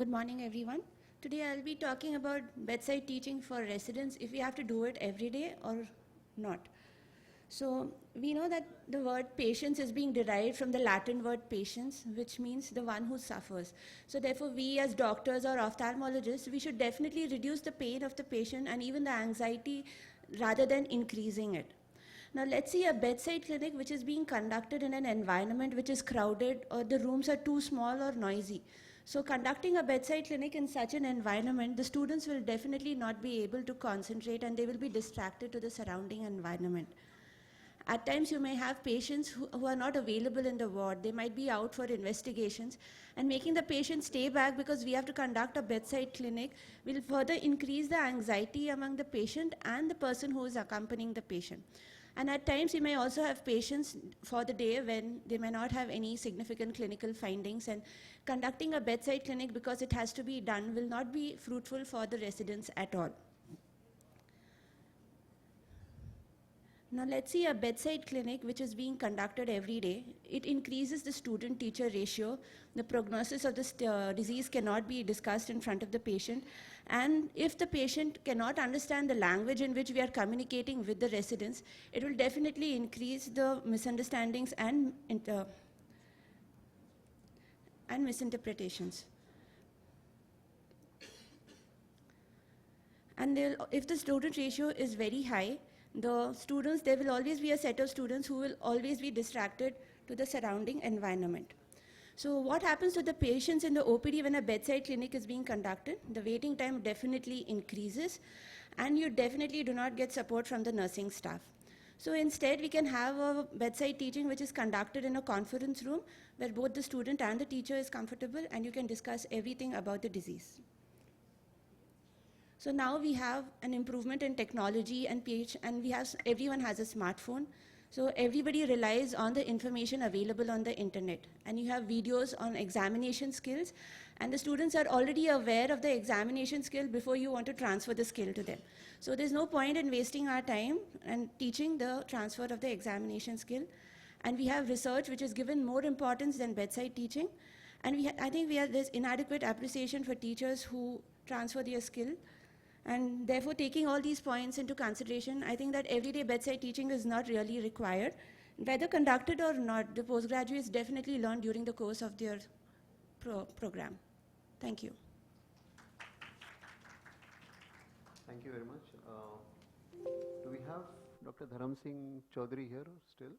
Good morning, everyone. Today I'll be talking about bedside teaching for residents, if we have to do it every day or not. So we know that the word patience is being derived from the Latin word patiens, which means the one who suffers. So therefore, we as doctors or ophthalmologists, we should definitely reduce the pain of the patient and even the anxiety rather than increasing it. Now let's see a bedside clinic which is being conducted in an environment which is crowded or the rooms are too small or noisy. So conducting a bedside clinic in such an environment, the students will definitely not be able to concentrate and they will be distracted to the surrounding environment. At times, you may have patients who are not available in the ward. They might be out for investigations, and making the patient stay back because we have to conduct a bedside clinic will further increase the anxiety among the patient and the person who is accompanying the patient. And at times, you may also have patients for the day when they may not have any significant clinical findings, and conducting a bedside clinic because it has to be done will not be fruitful for the residents at all. Now let's see a bedside clinic which is being conducted every day. It increases the student-teacher ratio. The prognosis of this disease cannot be discussed in front of the patient. And if the patient cannot understand the language in which we are communicating with the residents, it will definitely increase the misunderstandings and misinterpretations. And if the student ratio is very high, the students, there will always be a set of students who will always be distracted to the surrounding environment. So what happens to the patients in the OPD when a bedside clinic is being conducted? The waiting time definitely increases, and you definitely do not get support from the nursing staff. So instead, we can have a bedside teaching which is conducted in a conference room where both the student and the teacher is comfortable, and you can discuss everything about the disease. So now we have an improvement in technology and everyone has a smartphone. So everybody relies on the information available on the internet. And you have videos on examination skills, and the students are already aware of the examination skill before you want to transfer the skill to them. So there's no point in wasting our time and teaching the transfer of the examination skill. And we have research which is given more importance than bedside teaching. And I think there's inadequate appreciation for teachers who transfer their skill. And therefore, taking all these points into consideration, I think that everyday bedside teaching is not really required. Whether conducted or not, the postgraduates definitely learn during the course of their program. Thank you. Thank you very much. Do we have Dr. Dharam Singh Chaudhary here still?